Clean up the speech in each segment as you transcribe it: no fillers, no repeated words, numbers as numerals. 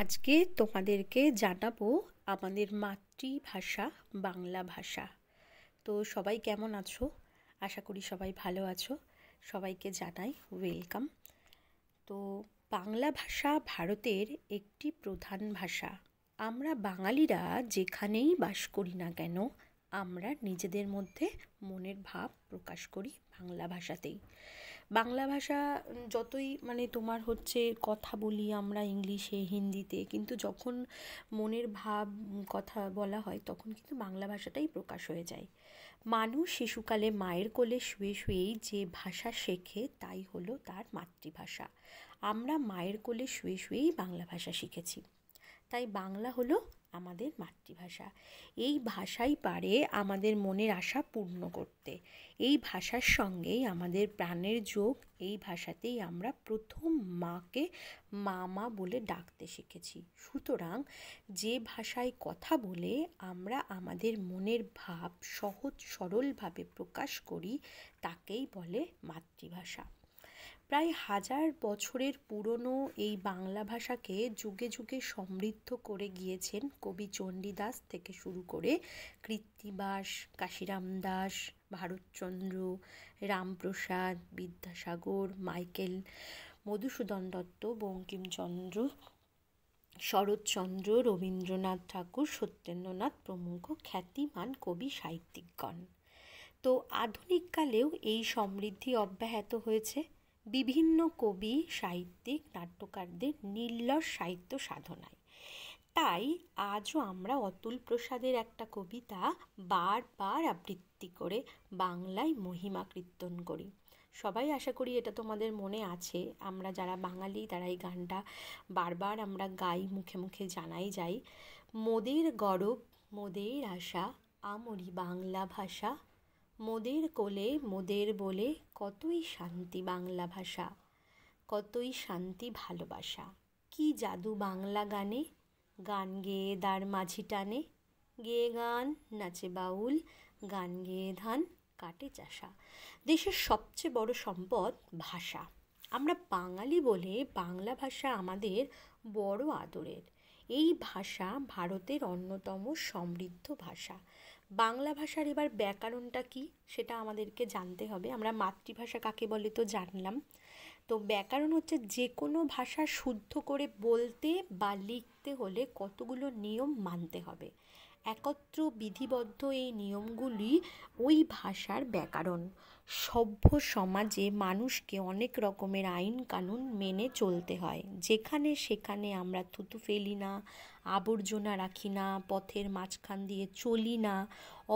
আজকে তোমাদেরকে জানাবো আমাদের মাতৃভাষা বাংলা ভাষা। তো সবাই কেমন আছো? আশা করি সবাই ভালো আছো। সবাইকে জানাই ওয়েলকাম। তো বাংলা ভাষা ভারতের একটি প্রধান ভাষা। আমরা বাঙালিরা যেখানেই বাস করি না কেন, আমরা নিজেদের মধ্যে মনের ভাব প্রকাশ করি বাংলা ভাষাতেই। বাংলা ভাষা যতই তোমার কথা বলি আমরা ইংলিশে হিন্দিতে, কিন্তু যখন মনের ভাব কথা বলা হয় তখন কিন্তু বাংলা ভাষাটাই প্রকাশ হয়ে যায়। মানুষ শিশুকালে মায়ের কোলে শুয়ে শুয়েই যে ভাষা শেখে তাই হলো তার মাতৃভাষা। আমরা মায়ের কোলে শুয়ে শুয়েই বাংলা ভাষা শিখেছি, তাই বাংলা হলো আমাদের মাতৃভাষা। এই ভাষাই পারে আমাদের মনের আশা পূর্ণ করতে। এই ভাষার সঙ্গেই আমাদের প্রাণের যোগ। এই ভাষাতেই আমরা প্রথম মাকে মা বলে ডাকতে শিখেছি। সুতরাং যে ভাষায় কথা বলে আমরা আমাদের মনের ভাব সহজ সরলভাবে প্রকাশ করি তাকেই বলে মাতৃভাষা। প্রায় 1000 বছরের পুরনো এই বাংলা ভাষাকে যুগে যুগে সমৃদ্ধ করে গিয়েছেন কবি চণ্ডীদাস থেকে শুরু করে কৃত্তিবাস, কাশিরাম দাস, ভারতচন্দ্র, রামপ্রসাদ, বিদ্যাসাগর, মাইকেল মধুসূদন দত্ত, বঙ্কিমচন্দ্র, শরৎচন্দ্র, রবীন্দ্রনাথ ঠাকুর, সত্যেন্দ্রনাথ প্রমুখ খ্যাতিমান কবি সাহিত্যিকগণ। তো আধুনিককালেও এই সমৃদ্ধি অব্যাহত হয়েছে বিভিন্ন কবি, সাহিত্যিক, নাট্যকারদের নির্লস সাহিত্য সাধনায়। তাই আজও আমরা অতুল প্রসাদের একটা কবিতা বারবার আবৃত্তি করে বাংলায় মহিমা কীর্তন করি। সবাই আশা করি এটা তোমাদের মনে আছে। আমরা যারা বাঙালি তারা এই গানটা বারবার আমরা গাই, মুখে মুখে জানাই যাই। মোদের গরব মোদের আশা, আমরি বাংলা ভাষা, মোদের কোলে মোদের বলে কতই শান্তি বাংলা ভাষা, কতই শান্তি ভালোবাসা। কি জাদু বাংলা গানে, গান গেয়ে দার মাঝি টানে, গেয়ে গান নাচে বাউল, গান গেয়ে ধান কাটে চাষা। দেশের সবচেয়ে বড় সম্পদ ভাষা। আমরা বাঙালি বলে বাংলা ভাষা আমাদের বড় আদরের। এই ভাষা ভারতের অন্যতম সমৃদ্ধ ভাষা। বাংলা ভাষার এবার ব্যাকরণটা কি সেটা আমাদেরকে জানতে হবে। আমরা মাতৃভাষা কাকে বলে তো জানলাম। তো ব্যাকরণ হচ্ছে যে কোনো ভাষা শুদ্ধ করে বলতে বা লিখতে হলে কতগুলো নিয়ম মানতে হবে। একত্র বিধিবদ্ধ এই নিয়মগুলি ওই ভাষার ব্যাকরণ। সভ্য সমাজে মানুষকে অনেক রকমের আইন কানুন মেনে চলতে হয়। যেখানে সেখানে আমরা থুতু ফেলি না, আবর্জনা রাখি না, পথের মাঝখান দিয়ে চলি না,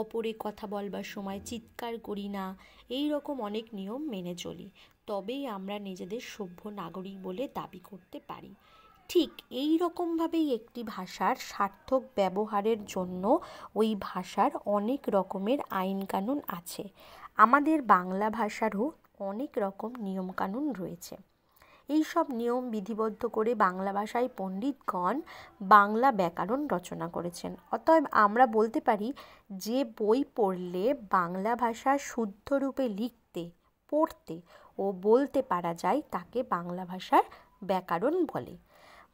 অপরে কথা বলবার সময় চিৎকার করি না, এই রকম অনেক নিয়ম মেনে চলি। তবেই আমরা নিজেদের সভ্য নাগরিক বলে দাবি করতে পারি। ঠিক এই রকমভাবেই একটি ভাষার সার্থক ব্যবহারের জন্য ওই ভাষার অনেক রকমের আইনকানুন আছে। আমাদের বাংলা ভাষারও অনেক রকম নিয়মকানুন রয়েছে। এই সব নিয়ম বিধিবদ্ধ করে বাংলা ভাষায় পণ্ডিতগণ বাংলা ব্যাকরণ রচনা করেছেন। অতএব আমরা বলতে পারি যে বই পড়লে বাংলা ভাষা শুদ্ধ রূপে লিখতে, পড়তে ও বলতে পারা যায় তাকে বাংলা ভাষার ব্যাকরণ বলে।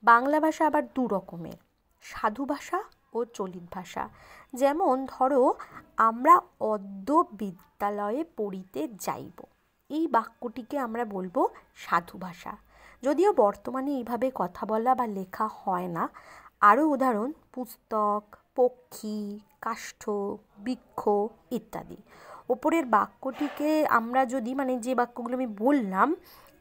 বাংলা ভাষা আবার দু রকমের, সাধু ভাষা ও চলিত ভাষা। যেমন ধরো, আমরা অদ্য বিদ্যালয়ে পড়িতে যাইব, এই বাক্যটিকে আমরা বলবো সাধু ভাষা। যদিও বর্তমানে এইভাবে কথা বলা বা লেখা হয় না। আরও উদাহরণ পুস্তক, পক্ষী, কাষ্ঠ, বৃক্ষ ইত্যাদি। ওপরের বাক্যটিকে আমরা যদি যে বাক্যগুলো আমি বললাম,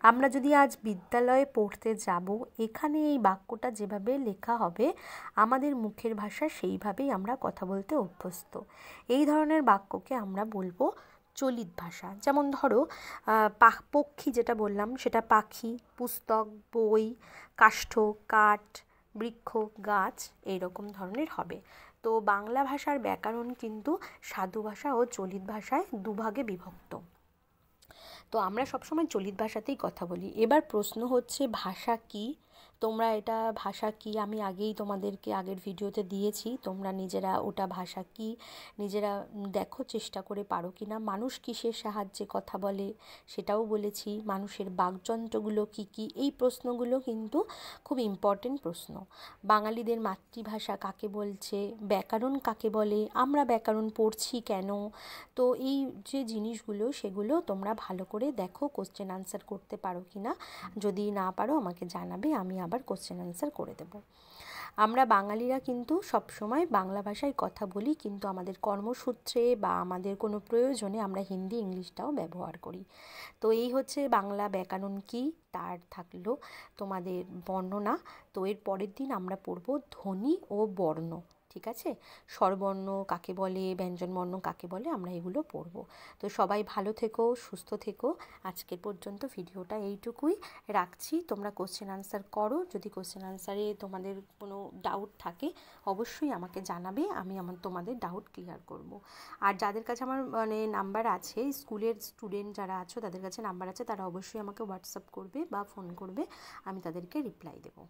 আমরা যদি আজ বিদ্যালয়ে পড়তে যাব, এখানে এই বাক্যটা যেভাবে লেখা হবে আমাদের মুখের ভাষা সেইভাবেই আমরা কথা বলতে অভ্যস্ত। এই ধরনের বাক্যকে আমরা বলবো চলিত ভাষা। যেমন ধরো, পক্ষী যেটা বললাম সেটা পাখি, পুস্তক বই, কাষ্ঠ কাঠ, বৃক্ষ গাছ, এইরকম ধরনের হবে। তো বাংলা ভাষার ব্যাকরণ কিন্তু সাধু ভাষা ও চলিত ভাষায় দুভাগে বিভক্ত। তো আমরা সবসময় চলিত ভাষাতেই কথা বলি। এবার প্রশ্ন হচ্ছে ভাষা কি? তোমরা এটা ভাষা কি আমি আগেই তোমাদেরকে আগের ভিডিওতে দিয়েছি, তোমরা নিজেরা ওটা ভাষা কি নিজেরা দেখো, চেষ্টা করে পারো কি না। মানুষ কিসের সাহায্যে কথা বলে সেটাও বলেছি, মানুষের বাকযন্ত্রগুলো কী কী, এই প্রশ্নগুলো কিন্তু খুব ইম্পর্টেন্ট প্রশ্ন। বাঙালিদের মাতৃভাষা কাকে বলছে, ব্যাকরণ কাকে বলে, আমরা ব্যাকরণ পড়ছি কেন, তো এই যে জিনিসগুলো সেগুলো তোমরা ভালো করে দেখো, কোশ্চেন আনসার করতে পারো কি না। যদি না পারো আমাকে জানাবে, আমি আবার কোশ্চেন আনসার করে দেব। আমরা বাঙালিরা কিন্তু সবসময় বাংলা ভাষায় কথা বলি, কিন্তু আমাদের কর্মসূত্রে বা আমাদের কোনো প্রয়োজনে আমরা হিন্দি ইংলিশটাও ব্যবহার করি। তো এই হচ্ছে বাংলা ব্যাকরণ কী তার থাকলো তোমাদের বর্ণনা। তো এর পরের দিন আমরা পড়ব ধ্বনি ও বর্ণ, ঠিক আছে? স্বরবর্ণ কাকে বলে, ব্যঞ্জনবর্ণ কাকে বলে, আমরা এগুলো পড়ব। তো সবাই ভালো থেকো, সুস্থ থেকো। আজকের পর্যন্ত ভিডিওটা এইটুকুই রাখছি। তোমরা কোশ্চেন আনসার করো, যদি কোশ্চেন আনসারে তোমাদের কোনো ডাউট থাকে অবশ্যই আমাকে জানাবে, আমি তোমাদের ডাউট ক্লিয়ার করব। আর যাদের কাছে আমার মানে নাম্বার আছে, স্কুলের স্টুডেন্ট যারা আছো তাদের কাছে নাম্বার আছে, তারা অবশ্যই আমাকে হোয়াটসঅ্যাপ করবে বা ফোন করবে, আমি তাদেরকে রিপ্লাই দেবো।